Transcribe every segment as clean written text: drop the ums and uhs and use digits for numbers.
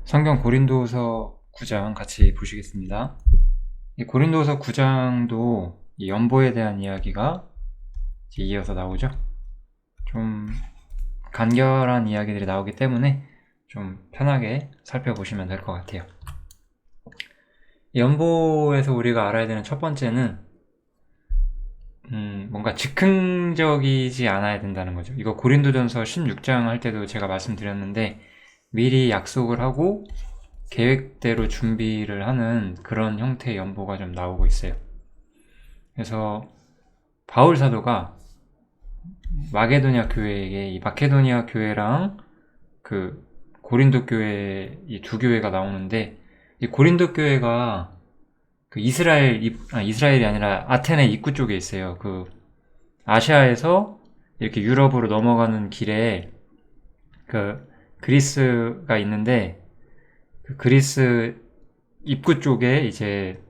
성경 고린도서 9장 같이 보시겠습니다. 이 고린도서 9장도 이 연보에 대한 이야기가 이어서 나오죠. 좀 간결한 이야기들이 나오기 때문에 좀 편하게 살펴보시면 될 것 같아요. 이 연보에서 우리가 알아야 되는 첫 번째는 뭔가 즉흥적이지 않아야 된다는 거죠. 이거 고린도전서 16장 할 때도 제가 말씀드렸는데 미리 약속을 하고 계획대로 준비를 하는 그런 형태의 연보가 좀 나오고 있어요. 그래서 바울 사도가 마게도냐 교회에게 이 마케도니아 교회랑 그 고린도 교회 이 두 교회가 나오는데 이 고린도 교회가 그 이스라엘이 아니라 아테네 입구 쪽에 있어요. 그 아시아에서 이렇게 유럽으로 넘어가는 길에 그 그리스가 있는데 그 그리스 입구 쪽에 이제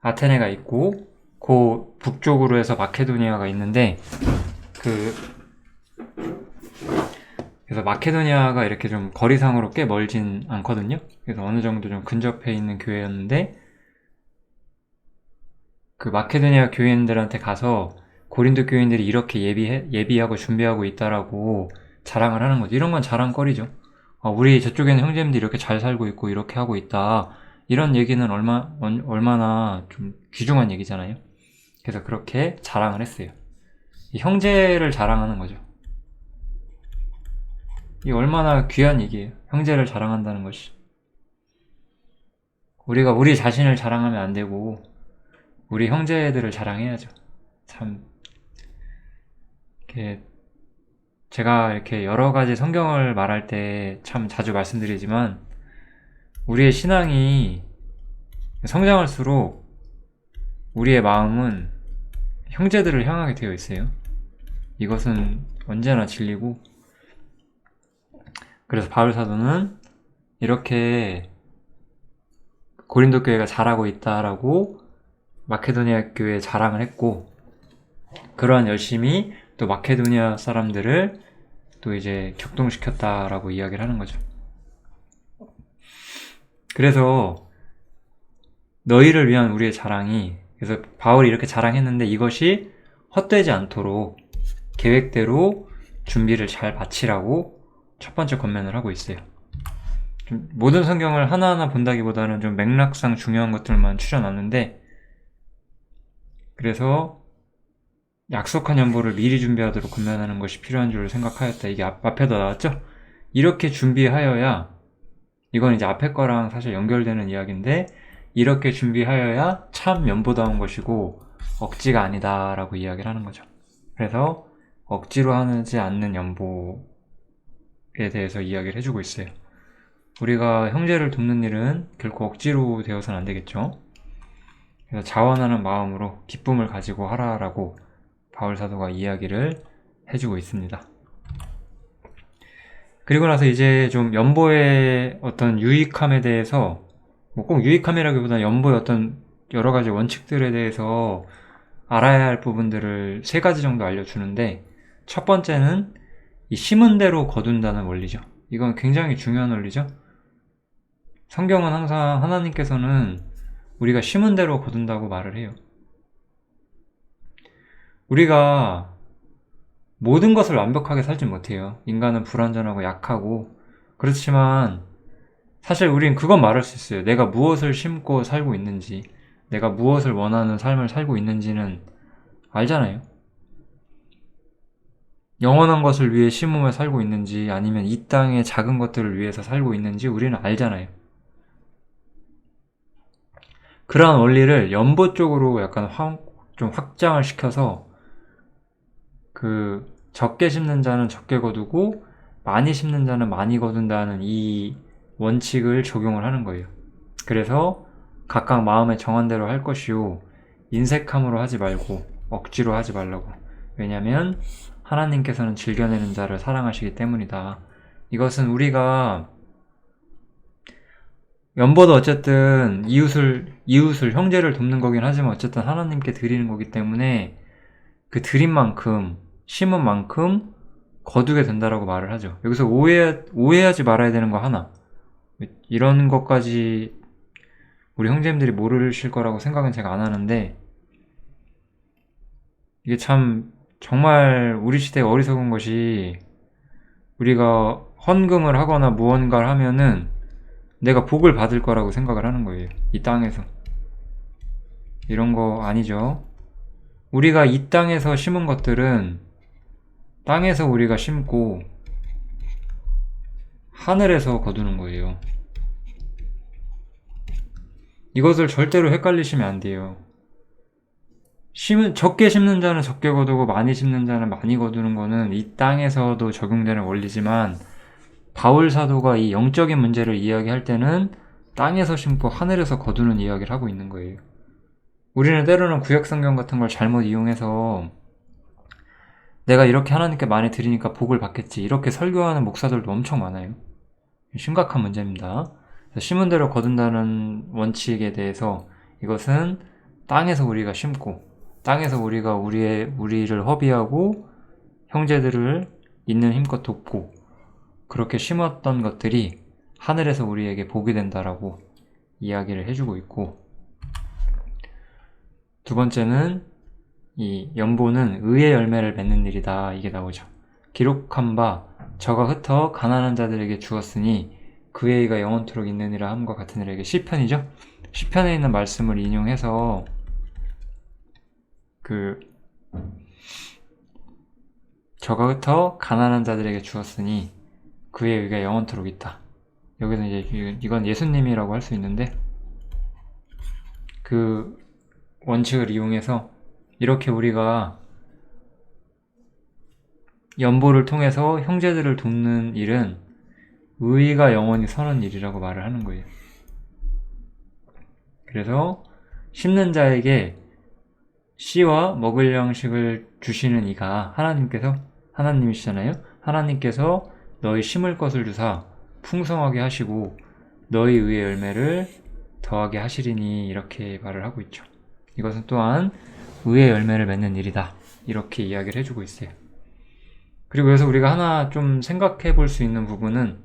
아테네가 있고 그 북쪽으로 해서 마케도니아가 있는데 그래서 마케도니아가 이렇게 좀 거리상으로 꽤 멀진 않거든요. 그래서 어느 정도 좀 근접해 있는 교회였는데 그 마케도니아 교인들한테 가서 고린도 교인들이 이렇게 예비하고 준비하고 있다라고 자랑을 하는 거죠. 이런 건 자랑거리죠. 우리 저쪽에는 형제님들이 이렇게 잘 살고 있고 이렇게 하고 있다. 이런 얘기는 얼마나 좀 귀중한 얘기잖아요. 그래서 그렇게 자랑을 했어요. 이 형제를 자랑하는 거죠. 이 얼마나 귀한 얘기예요. 형제를 자랑한다는 것이. 우리가 우리 자신을 자랑하면 안 되고 우리 형제들을 자랑해야죠. 참 이렇게 제가 이렇게 여러 가지 성경을 말할 때 참 자주 말씀드리지만 우리의 신앙이 성장할수록 우리의 마음은 형제들을 향하게 되어 있어요. 이것은 언제나 진리고 그래서 바울 사도는 이렇게 고린도 교회가 잘하고 있다라고 마케도니아 교회에 자랑을 했고 그러한 열심이 또 마케도니아 사람들을 또 이제 격동시켰다라고 이야기를 하는 거죠. 그래서 너희를 위한 우리의 자랑이 그래서 바울이 이렇게 자랑했는데 이것이 헛되지 않도록 계획대로 준비를 잘 마치라고 첫 번째 권면을 하고 있어요. 좀 모든 성경을 하나하나 본다기보다는 좀 맥락상 중요한 것들만 추려놨는데 그래서 약속한 연보를 미리 준비하도록 권면하는 것이 필요한 줄 생각하였다. 이게 앞에도 나왔죠? 이렇게 준비하여야 이건 이제 앞에 거랑 사실 연결되는 이야기인데 이렇게 준비하여야 참 연보다운 것이고 억지가 아니다 라고 이야기를 하는 거죠. 그래서 억지로 하지 않는 연보에 대해서 이야기를 해주고 있어요. 우리가 형제를 돕는 일은 결코 억지로 되어서는 안 되겠죠. 그래서 자원하는 마음으로 기쁨을 가지고 하라라고 바울 사도가 이야기를 해주고 있습니다. 그리고 나서 이제 좀 연보의 어떤 유익함에 대해서 뭐 꼭 유익함이라기보다는 연보의 어떤 여러 가지 원칙들에 대해서 알아야 할 부분들을 3가지 정도 알려주는데 첫 번째는 이 심은 대로 거둔다는 원리죠. 이건 굉장히 중요한 원리죠. 성경은 항상 하나님께서는 우리가 심은 대로 거둔다고 말을 해요. 우리가 모든 것을 완벽하게 살지 못해요. 인간은 불완전하고 약하고 그렇지만 사실 우린 그건 말할 수 있어요. 내가 무엇을 심고 살고 있는지 내가 무엇을 원하는 삶을 살고 있는지는 알잖아요. 영원한 것을 위해 심으며 살고 있는지 아니면 이 땅의 작은 것들을 위해서 살고 있는지 우리는 알잖아요. 그러한 원리를 연보 쪽으로 약간 좀 확장을 시켜서 그 적게 심는 자는 적게 거두고 많이 심는 자는 많이 거둔다는 이 원칙을 적용을 하는 거예요. 그래서 각각 마음에 정한 대로 할 것이요 인색함으로 하지 말고 억지로 하지 말라고. 왜냐하면 하나님께서는 즐겨내는 자를 사랑하시기 때문이다. 이것은 우리가 연보도 어쨌든 이웃을 형제를 돕는 거긴 하지만 어쨌든 하나님께 드리는 거기 때문에 그 드린 만큼 심은 만큼 거두게 된다라고 말을 하죠. 여기서 오해하지 말아야 되는 거 하나. 이런 것까지 우리 형제님들이 모르실 거라고 생각은 제가 안 하는데, 이게 참 정말 우리 시대에 어리석은 것이, 우리가 헌금을 하거나 무언가를 하면은 내가 복을 받을 거라고 생각을 하는 거예요. 이 땅에서. 이런 거 아니죠. 우리가 이 땅에서 심은 것들은 땅에서 우리가 심고 하늘에서 거두는 거예요. 이것을 절대로 헷갈리시면 안 돼요. 적게 심는 자는 적게 거두고 많이 심는 자는 많이 거두는 거는 이 땅에서도 적용되는 원리지만, 바울 사도가 이 영적인 문제를 이야기할 때는 땅에서 심고 하늘에서 거두는 이야기를 하고 있는 거예요. 우리는 때로는 구약성경 같은 걸 잘못 이용해서 내가 이렇게 하나님께 많이 드리니까 복을 받겠지, 이렇게 설교하는 목사들도 엄청 많아요. 심각한 문제입니다. 심은 대로 거둔다는 원칙에 대해서, 이것은 땅에서 우리가 심고 땅에서 우리가 우리를 허비하고 형제들을 있는 힘껏 돕고 그렇게 심었던 것들이 하늘에서 우리에게 복이 된다라고 이야기를 해주고 있고, 두 번째는 이 연보는 의의 열매를 맺는 일이다, 이게 나오죠. 기록한 바 저가 흩어 가난한 자들에게 주었으니 그의 의가 영원토록 있느니라 함과 같으니라. 이게 시편이죠. 시편에 있는 말씀을 인용해서 저가 흩어 가난한 자들에게 주었으니 그의 의가 영원토록 있다. 여기는 이제 이건 예수님이라고 할 수 있는데, 그 원칙을 이용해서 이렇게 우리가 연보를 통해서 형제들을 돕는 일은 의가 영원히 서는 일이라고 말을 하는 거예요. 그래서 심는 자에게 씨와 먹을 양식을 주시는 이가 하나님이시잖아요. 하나님께서 너희 심을 것을 주사 풍성하게 하시고 너희 의의 열매를 더하게 하시리니, 이렇게 말을 하고 있죠. 이것은 또한 의의 열매를 맺는 일이다, 이렇게 이야기를 해주고 있어요. 그리고 여기서 우리가 하나 좀 생각해 볼 수 있는 부분은,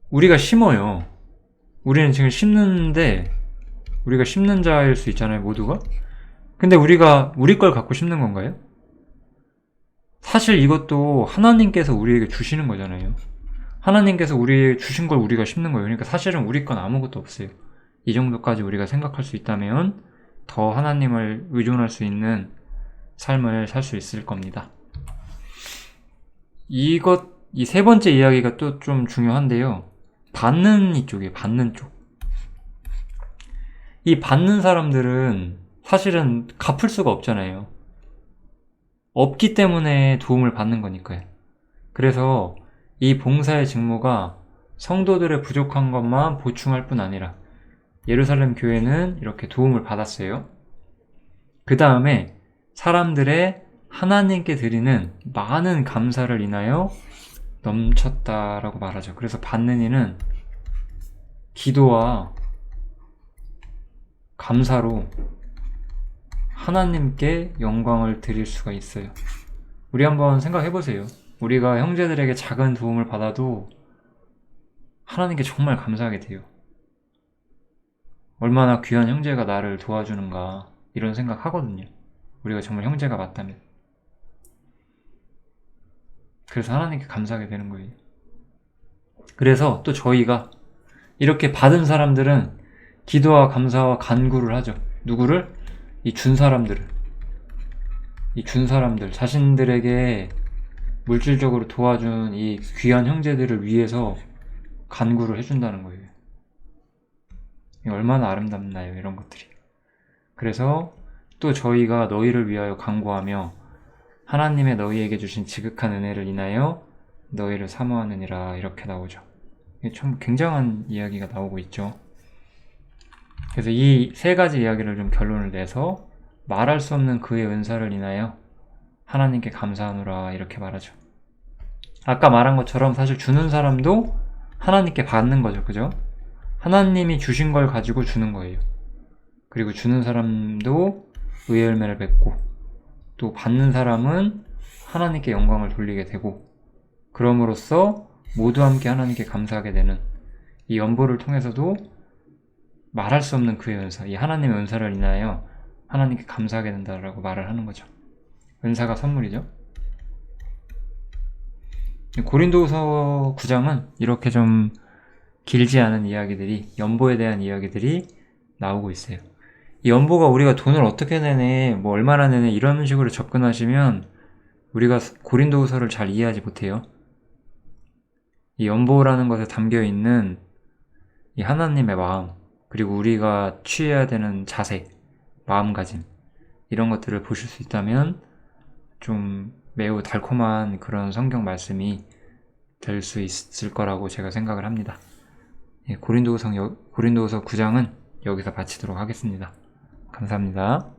우리가 심어요. 우리는 지금 심는데, 우리가 심는 자일 수 있잖아요, 모두가. 근데 우리가 우리 걸 갖고 심는 건가요? 사실 이것도 하나님께서 우리에게 주시는 거잖아요. 하나님께서 우리에게 주신 걸 우리가 심는 거예요. 그러니까 사실은 우리 건 아무것도 없어요. 이 정도까지 우리가 생각할 수 있다면 더 하나님을 의존할 수 있는 삶을 살 수 있을 겁니다. 이 세 번째 이야기가 또 좀 중요한데요. 받는 이쪽이에요. 받는 쪽. 이 받는 사람들은 사실은 갚을 수가 없잖아요. 없기 때문에 도움을 받는 거니까요. 그래서 이 봉사의 직무가 성도들의 부족한 것만 보충할 뿐 아니라, 예루살렘 교회는 이렇게 도움을 받았어요. 그 다음에 사람들의 하나님께 드리는 많은 감사를 인하여 넘쳤다라고 말하죠. 그래서 받는 이는 기도와 감사로 하나님께 영광을 드릴 수가 있어요. 우리 한번 생각해 보세요. 우리가 형제들에게 작은 도움을 받아도 하나님께 정말 감사하게 돼요. 얼마나 귀한 형제가 나를 도와주는가, 이런 생각 하거든요. 우리가 정말 형제가 맞다면. 그래서 하나님께 감사하게 되는 거예요. 그래서 또 저희가 이렇게 받은 사람들은 기도와 감사와 간구를 하죠. 누구를? 이 준 사람들, 자신들에게 물질적으로 도와준 이 귀한 형제들을 위해서 간구를 해준다는 거예요. 얼마나 아름답나요, 이런 것들이. 그래서 또 저희가 너희를 위하여 간구하며 하나님의 너희에게 주신 지극한 은혜를 인하여 너희를 사모하느니라, 이렇게 나오죠. 참 굉장한 이야기가 나오고 있죠. 그래서 이 세 가지 이야기를 좀 결론을 내서, 말할 수 없는 그의 은사를 인하여 하나님께 감사하노라, 이렇게 말하죠. 아까 말한 것처럼 사실 주는 사람도 하나님께 받는 거죠. 그죠? 하나님이 주신 걸 가지고 주는 거예요. 그리고 주는 사람도 의의 열매를 맺고, 또 받는 사람은 하나님께 영광을 돌리게 되고, 그럼으로써 모두 함께 하나님께 감사하게 되는 이 연보를 통해서도 말할 수 없는 그의 은사, 이 하나님의 은사를 인하여 하나님께 감사하게 된다라고 말을 하는 거죠. 은사가 선물이죠. 고린도후서 9장은 이렇게 좀 길지 않은 이야기들이, 연보에 대한 이야기들이 나오고 있어요. 이 연보가 우리가 돈을 어떻게 내네, 뭐 얼마나 내네 이런 식으로 접근하시면 우리가 고린도후서를 잘 이해하지 못해요. 이 연보라는 것에 담겨있는 이 하나님의 마음, 그리고 우리가 취해야 되는 자세, 마음가짐, 이런 것들을 보실 수 있다면 좀 매우 달콤한 그런 성경 말씀이 될 수 있을 거라고 제가 생각을 합니다. 고린도후서 9장은 여기서 마치도록 하겠습니다. 감사합니다.